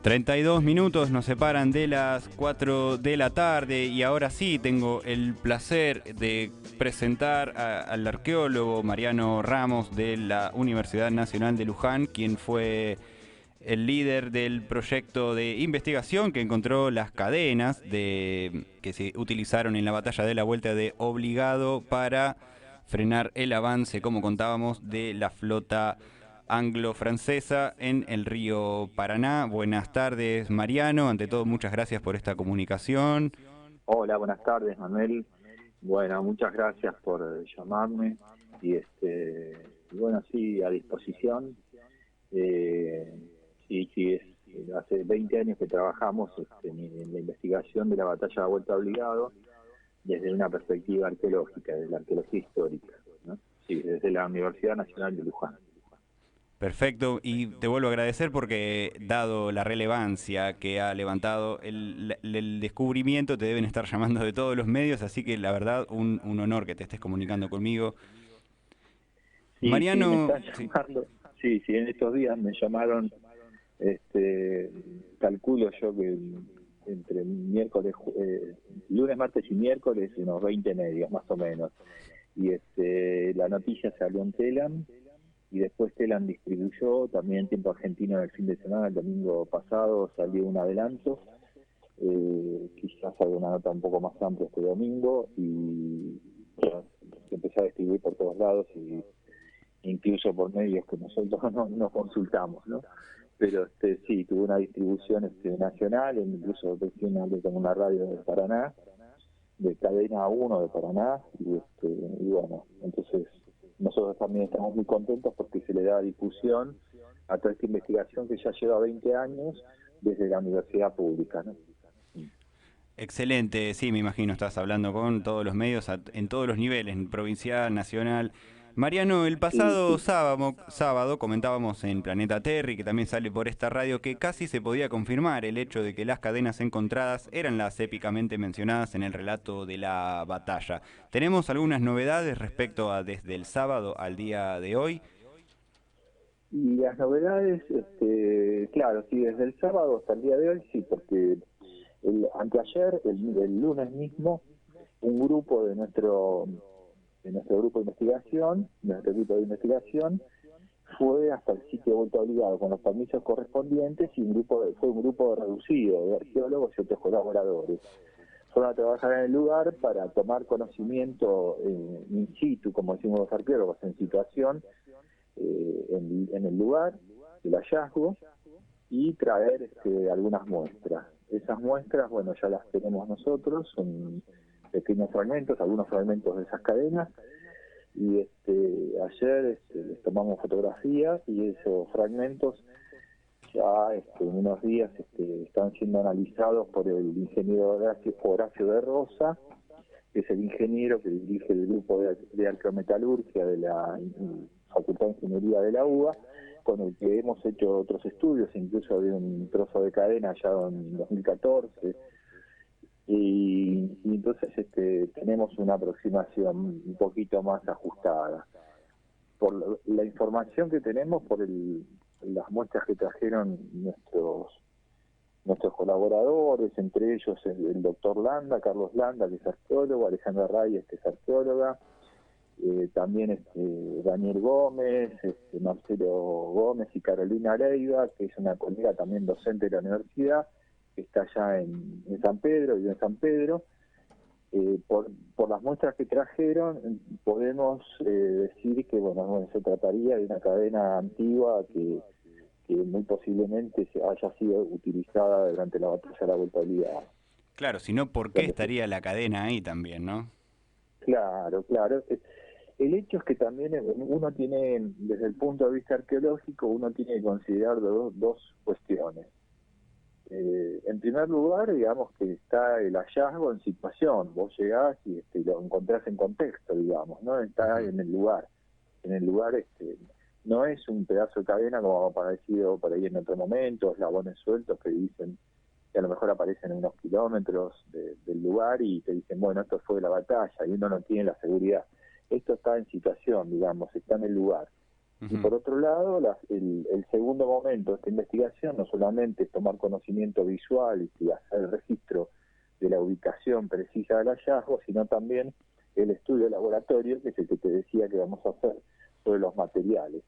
32 minutos nos separan de las 4 de la tarde y ahora sí tengo el placer de presentar al arqueólogo Mariano Ramos de la Universidad Nacional de Luján, quien fue el líder del proyecto de investigación que encontró las cadenas que se utilizaron en la batalla de la Vuelta de Obligado para frenar el avance, como contábamos, de la flota anglo-francesa en el río Paraná. Buenas tardes, Mariano. Ante todo, muchas gracias por esta comunicación. Hola, buenas tardes, Manuel. Bueno, muchas gracias por llamarme y bueno, sí, a disposición. Sí, hace 20 años que trabajamos en la investigación de la batalla de la Vuelta Obligado desde una perspectiva arqueológica, de la arqueología histórica, ¿no? Sí, desde la Universidad Nacional de Luján. Perfecto, y te vuelvo a agradecer porque, dado la relevancia que ha levantado el descubrimiento, te deben estar llamando de todos los medios, así que la verdad, un honor que te estés comunicando conmigo. Sí, me Mariano, están sí. llamando. Sí, en estos días me llamaron. Calculo yo que entre lunes, martes y miércoles, unos 20 medios más o menos. Y la noticia salió en Telam y después Telam distribuyó también en tiempo argentino el fin de semana. El domingo pasado salió un adelanto, quizás alguna nota un poco más amplia este domingo, y bueno, se empezó a distribuir por todos lados, y incluso por medios que nosotros no consultamos, ¿no? Pero sí, tuvo una distribución nacional, incluso recién hablé con una radio de Paraná, de Cadena 1 de Paraná, y bueno, entonces nosotros también estamos muy contentos porque se le da difusión a toda esta investigación que ya lleva 20 años desde la universidad pública, ¿no? Excelente, sí, me imagino, estás hablando con todos los medios en todos los niveles, en provincial, nacional. Mariano, el Sí, pasado sí. sábado comentábamos en Planeta Terry, que también sale por esta radio, que casi se podía confirmar el hecho de que las cadenas encontradas eran las épicamente mencionadas en el relato de la batalla. ¿Tenemos algunas novedades respecto a desde el sábado al día de hoy? Y las novedades, claro, sí, desde el sábado hasta el día de hoy, sí, porque anteayer, el lunes mismo, un grupo de nuestro grupo de investigación, nuestro equipo de investigación, fue hasta el sitio de Vuelta Obligado con los permisos correspondientes, y fue un grupo reducido de arqueólogos y otros colaboradores. Fueron a trabajar en el lugar para tomar conocimiento in situ, como decimos los arqueólogos, en situación, en el lugar del hallazgo, y traer algunas muestras. Esas muestras, bueno, ya las tenemos nosotros, son pequeños fragmentos, algunos fragmentos de esas cadenas, y ayer les tomamos fotografías, y esos fragmentos ya en unos días están siendo analizados por el ingeniero Horacio de Rosa, que es el ingeniero que dirige el grupo de arqueometalurgia de la Facultad de Ingeniería de la UBA, con el que hemos hecho otros estudios, incluso de un trozo de cadena ya en 2014, y entonces tenemos una aproximación un poquito más ajustada. Por la información que tenemos, las muestras que trajeron nuestros colaboradores, entre ellos el doctor Landa, Carlos Landa, que es arqueólogo, Alejandra Reyes, que es arqueóloga, también Daniel Gómez, Marcelo Gómez y Carolina Leiva, que es una colega también docente de la universidad, que está allá en San Pedro, vive en San Pedro. Por las muestras que trajeron, podemos decir que bueno, se trataría de una cadena antigua que muy posiblemente haya sido utilizada durante la batalla de la Vuelta Obligada. Claro, si no, ¿por qué estaría la cadena ahí también, no? Claro. El hecho es que también uno tiene, desde el punto de vista arqueológico, uno tiene que considerar dos cuestiones. En primer lugar, digamos que está el hallazgo en situación. Vos llegás y lo encontrás en contexto, digamos, ¿no? Está Ujú. en el lugar. En el lugar no es un pedazo de cadena como parecido por ahí en otro momento, eslabones sueltos que dicen que a lo mejor aparecen en unos kilómetros del lugar y te dicen, bueno, esto fue la batalla, y uno no tiene la seguridad. Esto está en situación, digamos, está en el lugar. Y por otro lado, el segundo momento de esta investigación no solamente es tomar conocimiento visual y hacer el registro de la ubicación precisa del hallazgo, sino también el estudio de laboratorio, que es el que te decía que vamos a hacer sobre los materiales.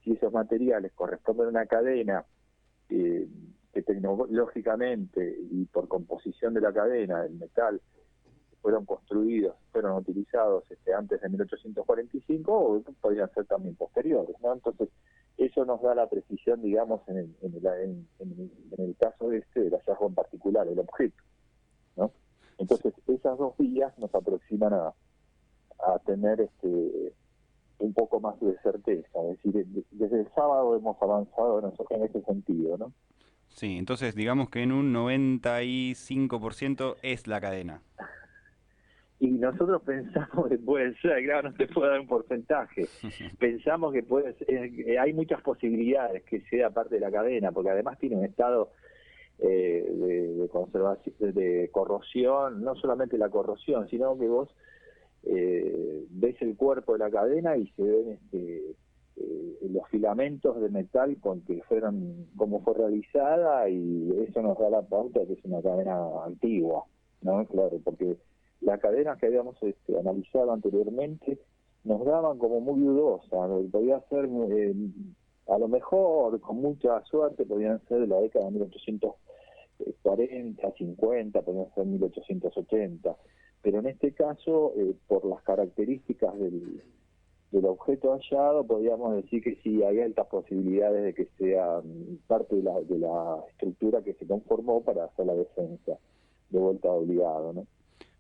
Si esos materiales corresponden a una cadena que tecnológicamente y por composición de la cadena, el metal, fueron utilizados antes de 1845 o podrían ser también posteriores, ¿no? Entonces, eso nos da la precisión, digamos, en el caso del hallazgo en particular, el objeto, ¿no? Entonces, esas dos vías nos aproximan a tener un poco más de certeza, es decir, desde el sábado hemos avanzado en ese sentido, ¿no? Sí, entonces digamos que en un 95% es la cadena. Y nosotros pensamos que puede ser, claro, no te puedo dar un porcentaje, pensamos que puede ser, hay muchas posibilidades que sea parte de la cadena, porque además tiene un estado de conservación, de corrosión, no solamente la corrosión, sino que vos ves el cuerpo de la cadena y se ven los filamentos de metal con que cómo fue realizada, y eso nos da la pauta de que es una cadena antigua, ¿no? Claro, porque las cadenas que habíamos analizado anteriormente nos daban como muy dudosa, podía ser, a lo mejor, con mucha suerte, podían ser de la década de 1840, 50, podían ser 1880, pero en este caso, por las características del objeto hallado, podríamos decir que sí, hay altas posibilidades de que sea parte de la estructura que se conformó para hacer la defensa de vuelta obligado, ¿no?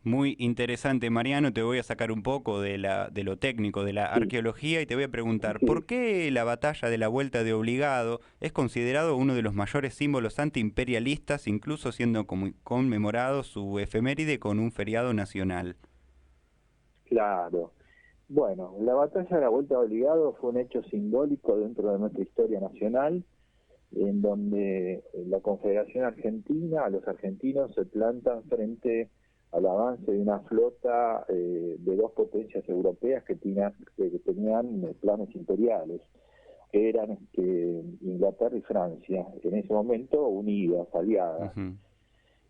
Muy interesante, Mariano. Te voy a sacar un poco de lo técnico, de la Sí, arqueología, y te voy a preguntar, sí. ¿por qué la batalla de la Vuelta de Obligado es considerado uno de los mayores símbolos antiimperialistas, incluso siendo conmemorado su efeméride con un feriado nacional? Claro. Bueno, la batalla de la Vuelta de Obligado fue un hecho simbólico dentro de nuestra historia nacional, en donde la Confederación Argentina, los argentinos se plantan frente al avance de una flota de dos potencias europeas que tenían planes imperiales, que eran Inglaterra y Francia, en ese momento unidas, aliadas. Ujú.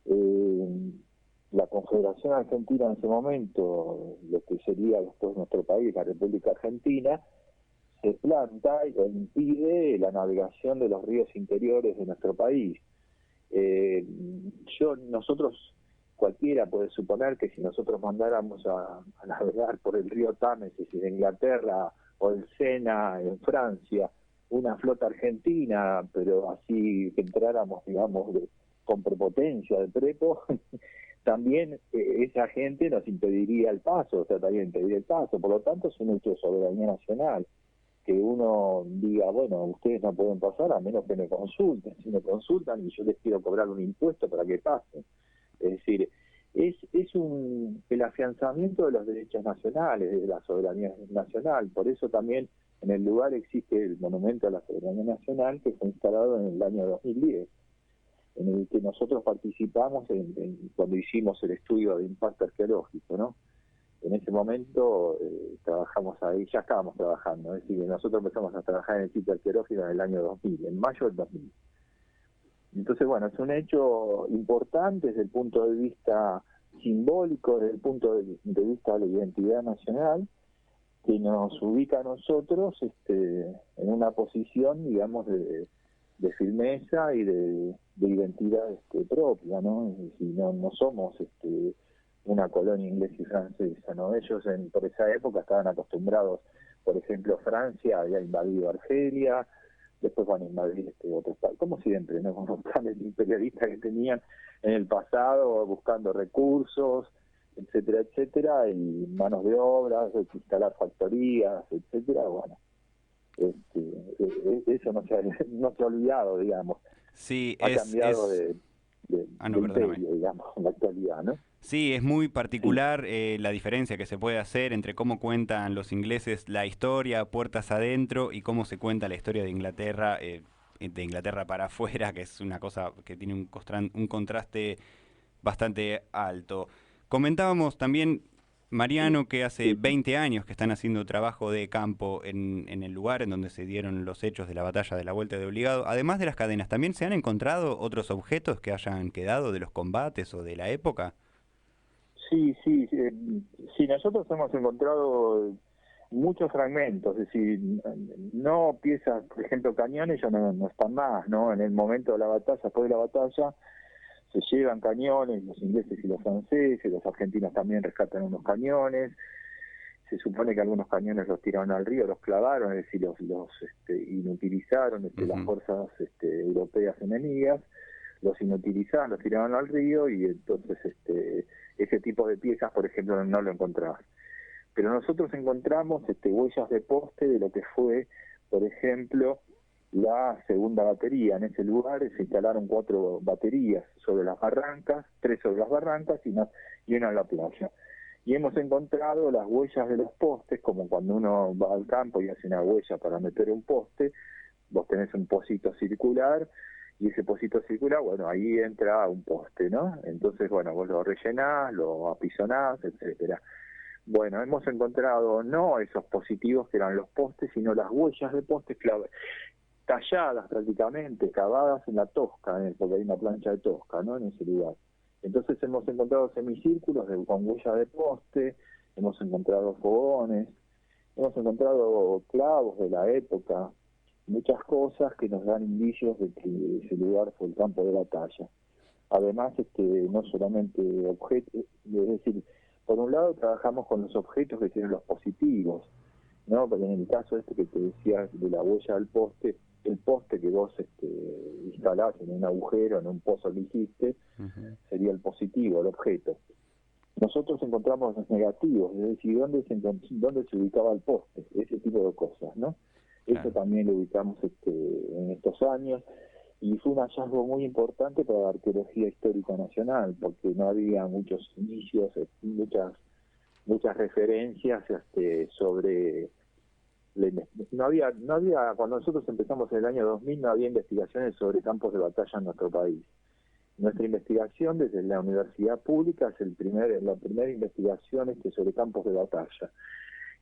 Eh, la Confederación Argentina en ese momento, lo que sería después nuestro país, la República Argentina, se planta e impide la navegación de los ríos interiores de nuestro país. Nosotros, cualquiera puede suponer que si nosotros mandáramos a navegar por el río Támesis de Inglaterra o el Sena en Francia, una flota argentina, pero así que entráramos, digamos, con prepotencia de prepo, también esa gente nos impediría el paso, o sea, también impediría el paso. Por lo tanto, es un hecho de soberanía nacional, que uno diga, bueno, ustedes no pueden pasar a menos que me consulten. Si me consultan y yo les quiero cobrar un impuesto para que pasen. Es decir, es el afianzamiento de los derechos nacionales, de la soberanía nacional. Por eso también en el lugar existe el Monumento a la Soberanía Nacional, que fue instalado en el año 2010, en el que nosotros participamos cuando hicimos el estudio de impacto arqueológico, ¿no? En ese momento trabajamos ahí, ya estábamos trabajando, es decir, nosotros empezamos a trabajar en el sitio arqueológico en el año 2000, en mayo del 2000. Entonces, bueno, es un hecho importante desde el punto de vista simbólico, desde el punto de vista de la identidad nacional, que nos ubica a nosotros en una posición, digamos, de firmeza y de identidad propia, ¿no? Es decir, no somos una colonia inglesa y francesa, ¿no? Ellos por esa época estaban acostumbrados, por ejemplo, Francia había invadido Argelia, después van a invadir otros países, como siempre, ¿no? Con los planes imperialistas que tenían en el pasado, buscando recursos, etcétera, etcétera, y manos de obra, instalar factorías, etcétera, bueno. Eso no se ha olvidado, digamos, Sí, ha cambiado no, de perdóname. imperio, digamos, en la actualidad, ¿no? Sí, es muy Sí, particular la diferencia que se puede hacer entre cómo cuentan los ingleses la historia puertas adentro y cómo se cuenta la historia de Inglaterra para afuera, que es una cosa que tiene un contraste bastante alto. Comentábamos también Mariano, que hace Sí, 20 años que están haciendo trabajo de campo en el lugar en donde se dieron los hechos de la batalla de la Vuelta de Obligado, además de las cadenas, ¿también se han encontrado otros objetos que hayan quedado de los combates o de la época? sí, sí, sí, nosotros hemos encontrado muchos fragmentos, es decir, no piezas, por ejemplo, cañones ya no están más, ¿no? En el momento de la batalla, después de la batalla, se llevan cañones, los ingleses y los franceses, los argentinos también rescatan unos cañones, se supone que algunos cañones los tiraron al río, los clavaron, es decir, los inutilizaron las Ujú. fuerzas europeas enemigas, los inutilizaron, los tiraron al río y entonces ese tipo de piezas, por ejemplo, no lo encontrabas. Pero nosotros encontramos huellas de poste de lo que fue, por ejemplo, la segunda batería. En ese lugar se instalaron 4 baterías sobre las barrancas, 3 sobre las barrancas y una en la playa. Y hemos encontrado las huellas de los postes, como cuando uno va al campo y hace una huella para meter un poste, vos tenés un pocito circular, y ese pocito circular, bueno, ahí entra un poste, ¿no? Entonces, bueno, vos lo rellenás, lo apisonás, etcétera. Bueno, hemos encontrado no esos positivos que eran los postes, sino las huellas de postes talladas prácticamente, cavadas en la tosca, porque hay una plancha de tosca, ¿no? En ese lugar. Entonces hemos encontrado semicírculos con huellas de poste, hemos encontrado fogones, hemos encontrado clavos de la época, muchas cosas que nos dan indicios de que ese lugar fue el campo de batalla. Además, no solamente objetos, es decir, por un lado trabajamos con los objetos que tienen los positivos, ¿no? Porque en el caso que te decía de la huella del poste, el poste que vos instalás en un agujero, en un pozo que hiciste, Ujú. sería el positivo, el objeto. Nosotros encontramos los negativos, es decir, dónde se ubicaba el poste, ese tipo de cosas, ¿no? Eso Claro. también lo ubicamos en estos años y fue un hallazgo muy importante para la arqueología histórica nacional, porque no había muchos inicios, muchas referencias sobre no había cuando nosotros empezamos en el año 2000 no había investigaciones sobre campos de batalla en nuestro país. Nuestra investigación desde la universidad pública es la primera investigación sobre campos de batalla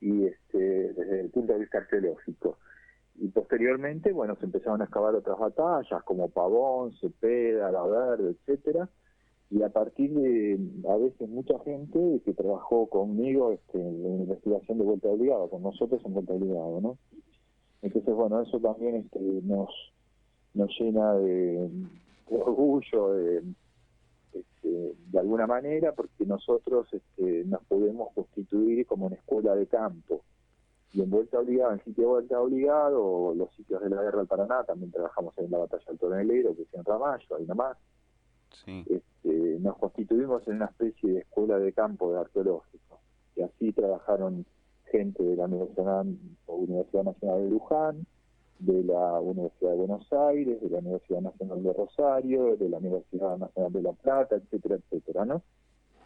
y desde el punto de vista arqueológico. Y posteriormente, bueno, se empezaron a excavar otras batallas como Pavón, Cepeda, La Verde, etcétera, y a partir de a veces mucha gente que trabajó conmigo en la investigación de Vuelta Obligada, con nosotros en Vuelta Obligada, ¿no? Entonces, bueno, eso también nos llena de orgullo de alguna manera, porque nosotros nos podemos constituir como una escuela de campo. Y en Vuelta Obligada, en sitio de Vuelta Obligado, o los sitios de la Guerra del Paraná, también trabajamos en la Batalla del Tornelero, que es en Ramallo, ahí nomás. Sí. Nos constituimos en una especie de escuela de campo de arqueológico. Y así trabajaron gente de la Universidad Nacional de Luján, de la Universidad de Buenos Aires, de la Universidad Nacional de Rosario, de la Universidad Nacional de La Plata, etcétera, etcétera, ¿no?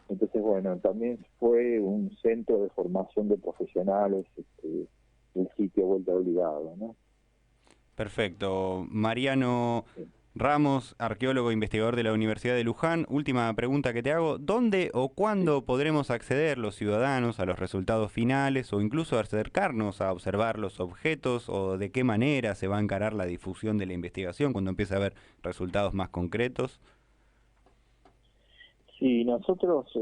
Entonces, bueno, también fue un centro de formación de profesionales, el sitio Vuelta Obligado, ¿no? Perfecto. Mariano Ramos, arqueólogo e investigador de la Universidad de Luján. Última pregunta que te hago. ¿Dónde o Sí. cuándo podremos acceder los ciudadanos a los resultados finales o incluso acercarnos a observar los objetos o de qué manera se va a encarar la difusión de la investigación cuando empiece a haber resultados más concretos? Sí, nosotros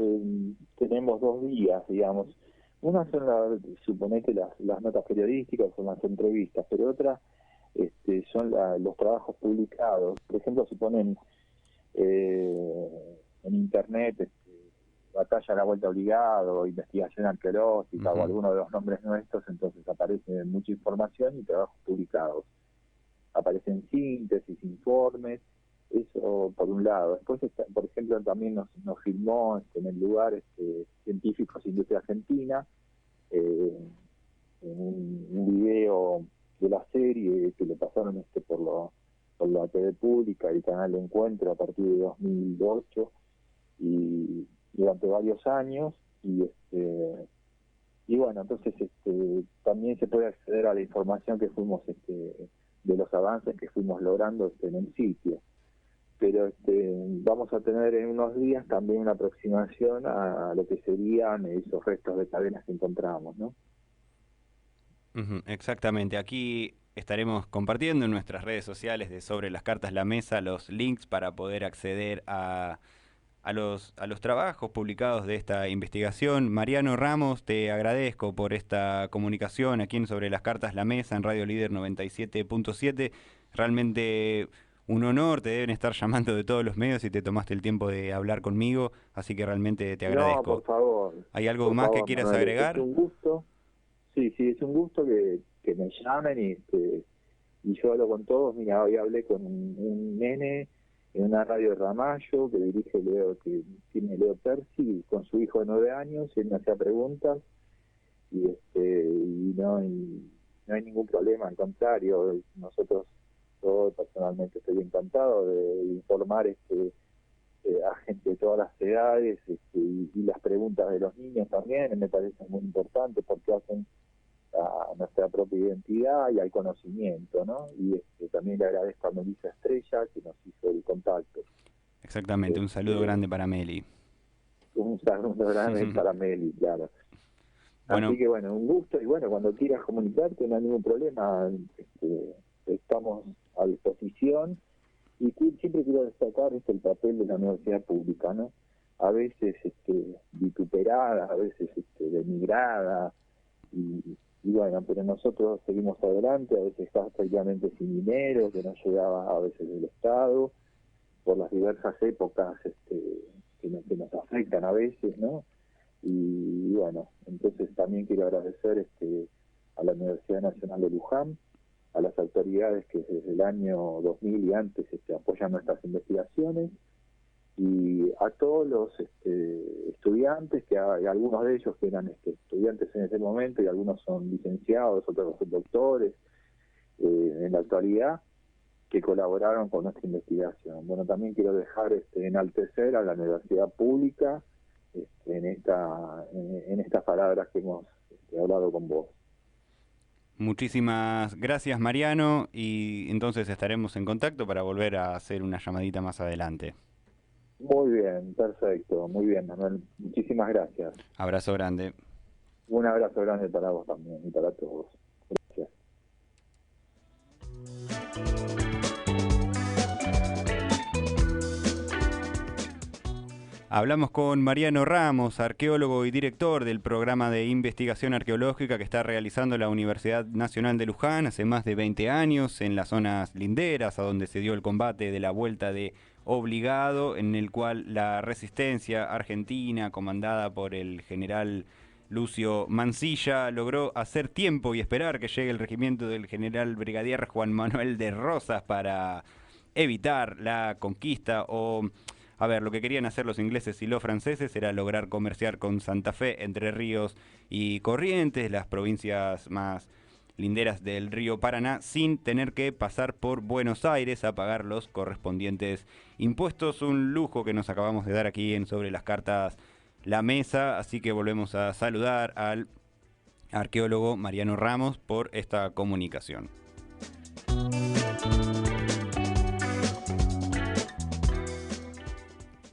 tenemos 2 vías, digamos. Una son, suponete, las notas periodísticas, son las entrevistas, pero otra son los trabajos publicados. Por ejemplo, si ponen en internet batalla a la vuelta obligado, investigación arqueológica o Ujú. alguno de los nombres nuestros, entonces aparece mucha información y trabajos publicados. Aparecen síntesis, informes, eso por un lado. Después, por ejemplo, también nos filmó en el lugar Científicos de Industria Argentina, eh, en un video de la serie que le pasaron por la TV pública y Canal de Encuentro a partir de 2008 y durante varios años y bueno, entonces también se puede acceder a la información que fuimos de los avances que fuimos logrando en el sitio. pero vamos a tener en unos días también una aproximación a lo que serían esos restos de cadenas que encontramos, ¿no? Ujú, exactamente. Aquí estaremos compartiendo en nuestras redes sociales de Sobre las Cartas la Mesa los links para poder acceder a los trabajos publicados de esta investigación. Mariano Ramos, te agradezco por esta comunicación aquí en Sobre las Cartas la Mesa en Radio Líder 97.7. Realmente un honor, te deben estar llamando de todos los medios y te tomaste el tiempo de hablar conmigo, así que realmente te No, agradezco. ¿Hay algo por más que favor, quieras Manuel, es agregar? un gusto. Sí, sí, es un gusto que me llamen y yo hablo con todos. Mira, hoy hablé con un nene en una radio de Ramallo que dirige Leo, que tiene Leo Percy, con su hijo de 9 años, y él me hacía preguntas y no hay ningún problema, al contrario, nosotros, yo personalmente estoy encantado de informar a gente de todas las edades y las preguntas de los niños también me parecen muy importantes porque hacen a nuestra propia identidad y al conocimiento, ¿no? Y también le agradezco a Melissa Estrella que nos hizo el contacto. Exactamente, un saludo Este, grande para Meli. un saludo grande para Meli, claro. Así Bueno, que bueno, un gusto y bueno, cuando quieras comunicarte no hay ningún problema, estamos a disposición y siempre quiero destacar el papel de la universidad pública, ¿no? A veces vituperada, a veces denigrada y bueno, pero nosotros seguimos adelante, a veces prácticamente sin dinero, que nos llegaba a veces del Estado, por las diversas épocas que nos afectan a veces, ¿no? Y bueno, entonces también quiero agradecer a la Universidad Nacional de Luján, a las autoridades que desde el año 2000 y antes apoyan nuestras investigaciones, y a todos los estudiantes, que hay algunos de ellos que eran estudiantes en ese momento y algunos son licenciados, otros son doctores en la actualidad, que colaboraron con nuestra investigación. Bueno, también quiero dejar enaltecer a la universidad pública en estas palabras que hemos hablado con vos. muchísimas gracias Mariano y entonces estaremos en contacto para volver a hacer una llamadita más adelante. Muy bien, perfecto, muy bien, Manuel. Muchísimas gracias. Abrazo grande. Un abrazo grande para vos también y para todos. Gracias. Hablamos con Mariano Ramos, arqueólogo y director del programa de investigación arqueológica que está realizando la Universidad Nacional de Luján hace más de 20 años en las zonas linderas, a donde se dio el combate de la Vuelta de Obligado, en el cual la resistencia argentina, comandada por el general Lucio Mansilla, logró hacer tiempo y esperar que llegue el regimiento del general brigadier Juan Manuel de Rosas para evitar la conquista o... A ver, lo que querían hacer los ingleses y los franceses era lograr comerciar con Santa Fe, Entre Ríos y Corrientes, las provincias más linderas del río Paraná, sin tener que pasar por Buenos Aires a pagar los correspondientes impuestos. Un lujo que nos acabamos de dar aquí en Sobre las Cartas la Mesa, así que volvemos a saludar al arqueólogo Mariano Ramos por esta comunicación.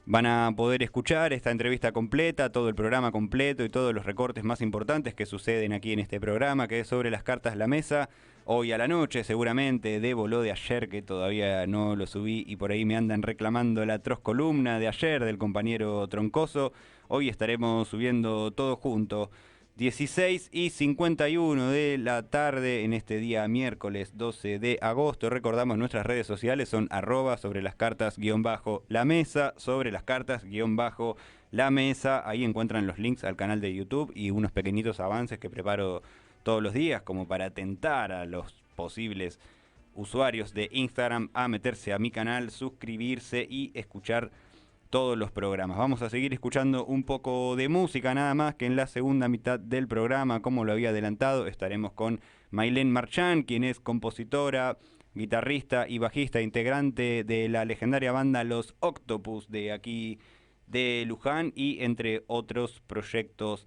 Van a poder escuchar esta entrevista completa, todo el programa completo y todos los recortes más importantes que suceden aquí en este programa, que es Sobre las Cartas la Mesa. Hoy a la noche seguramente debo lo de ayer, que todavía no lo subí y por ahí me andan reclamando la atroz columna de ayer del compañero Troncoso. Hoy estaremos subiendo todo junto. 16:51 de la tarde en este día miércoles 12 de agosto. Recordamos nuestras redes sociales son @sobre las cartas _la mesa, sobre las cartas _la mesa. Ahí encuentran los links al canal de YouTube y unos pequeñitos avances que preparo todos los días como para tentar a los posibles usuarios de Instagram a meterse a mi canal, suscribirse y escuchar todos los programas. Vamos a seguir escuchando un poco de música nada más, que en la segunda mitad del programa, como lo había adelantado, estaremos con Maylene Marchand, quien es compositora, guitarrista y bajista, integrante de la legendaria banda Los Octopus de aquí de Luján y entre otros proyectos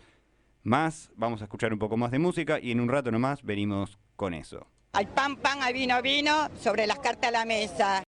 más. Vamos a escuchar un poco más de música y en un rato nomás venimos con eso. Al pan, pan, al vino, vino, sobre las cartas a la mesa.